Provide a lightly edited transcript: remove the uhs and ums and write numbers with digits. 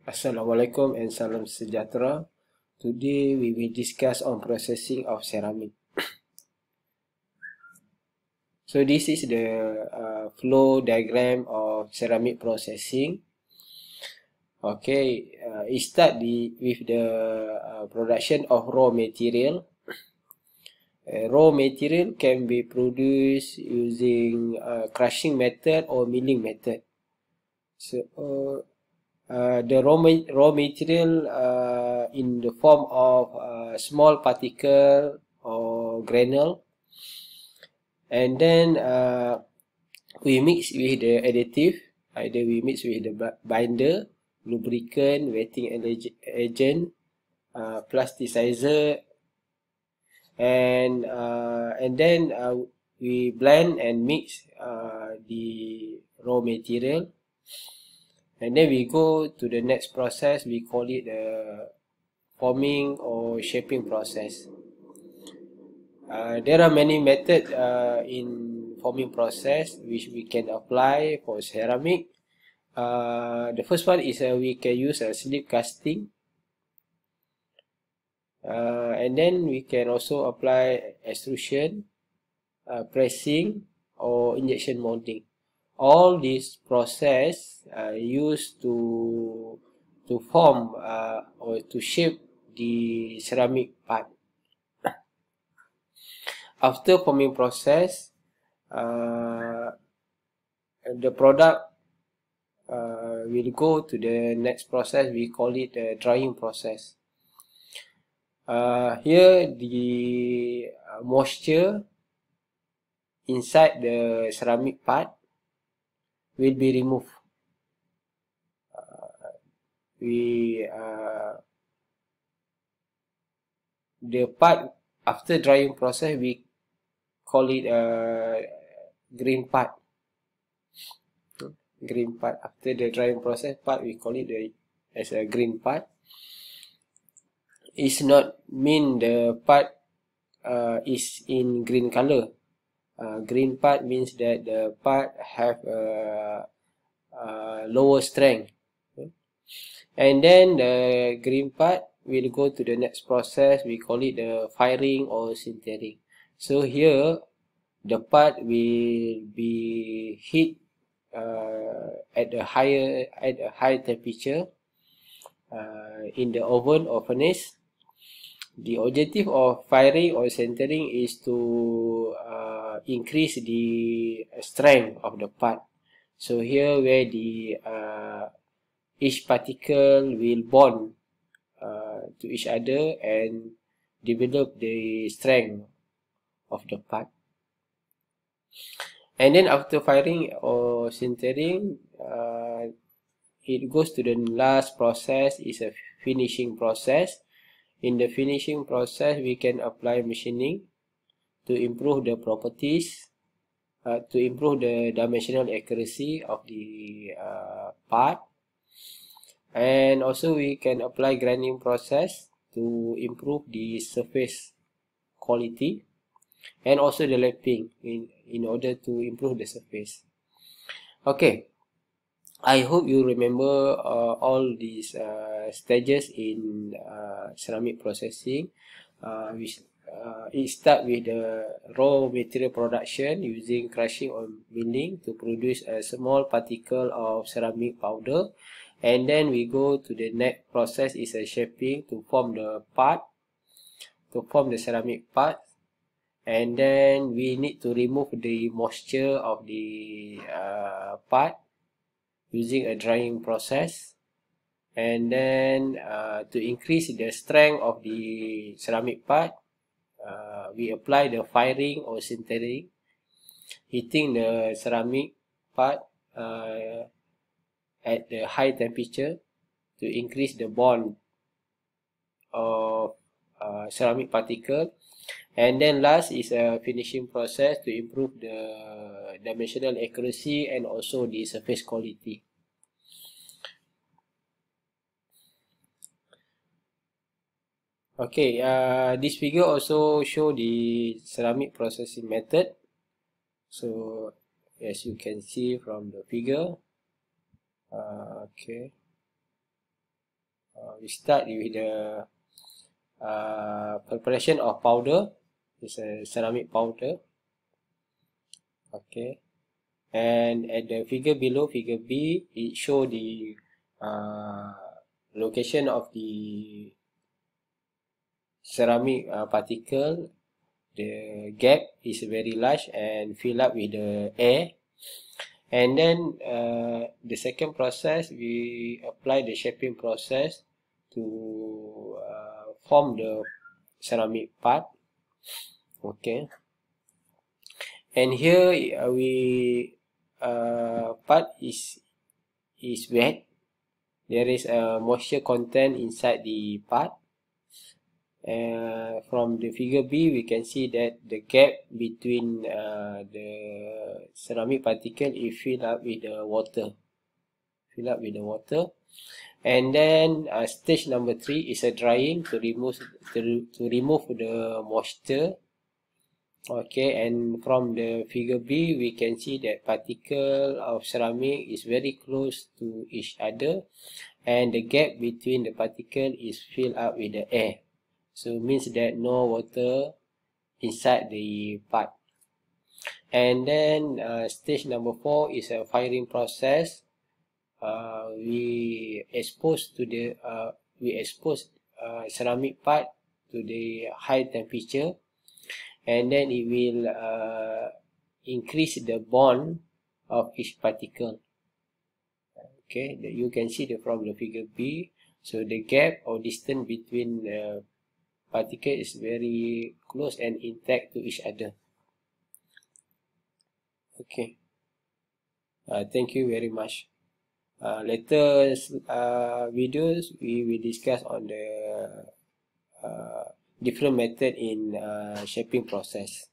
Assalamualaikum and salam sejahtera. Today we will discuss on processing of ceramic. So this is the flow diagram of ceramic processing. Okay, it start with the production of raw material. Raw material can be produced using crushing method or milling method. So the raw material in the form of small particle or granule, and then we mix with the additive. Either we mix with the binder, lubricant, wetting agent, plasticizer, and then we blend and mix the raw material. And then we go to the next process. We call it the forming or shaping process. There are many methods in forming process which we can apply for ceramic. The first one is we can use a slip casting. And then we can also apply extrusion, pressing, or injection molding. All these process used to form or to shape the ceramic part. After forming process, the product will go to the next process. We call it the drying process. Here the moisture inside the ceramic part will be removed. The part after drying process, we call it a green part. Green part after the drying process part, we call it as a green part. It's not mean the part is in green color. Green part means that the part have a lower strength. And then the green part will go to the next process. We call it the firing or sintering. So here the part will be heat at a high temperature in the oven or furnace. The objective of firing or sintering is to increase the strength of the part. So here where the each particle will bond to each other and develop the strength of the part. And then after firing or sintering, it goes to the last process, is a finishing process. In the finishing process, we can apply machining to improve the properties, to improve the dimensional accuracy of the part. And also we can apply grinding process to improve the surface quality, and also the lapping in order to improve the surface. Okay, I hope you remember all these stages in ceramic processing. It starts with the raw material production using crushing or milling to produce a small particle of ceramic powder. And then we go to the next process, is a shaping to form the part, to form the ceramic part. And then we need to remove the moisture of the part using a drying process. And then to increase the strength of the ceramic part, we apply the firing or sintering, heating the ceramic part at the high temperature to increase the bond of ceramic particle. And then last is a finishing process to improve the dimensional accuracy and also the surface quality. Okay, this figure also show the ceramic processing method. So as you can see from the figure, okay, We start with the preparation of powder. It's a ceramic powder. Okay, and at the figure below, figure B, it show the location of the ceramic particle. The gap is very large and fill up with the air. And then the second process, we apply the shaping process to form the ceramic part. Okay, and here part is wet. There is a moisture content inside the part. From the figure B, we can see that the gap between the ceramic particle is filled up with the water. And then stage number 3 is a drying to remove the moisture. Okay, and from the figure B, we can see that particle of ceramic is very close to each other, and the gap between the particle is filled up with the air. So it means that no water inside the part. And then stage number 4 is a firing process. We expose ceramic part to the high temperature, and then it will increase the bond of each particle. Okay, you can see from the figure B. So the gap or distance between the particle is very close and intact to each other. Okay. Thank you very much. Later videos we will discuss on the different method in shaping process.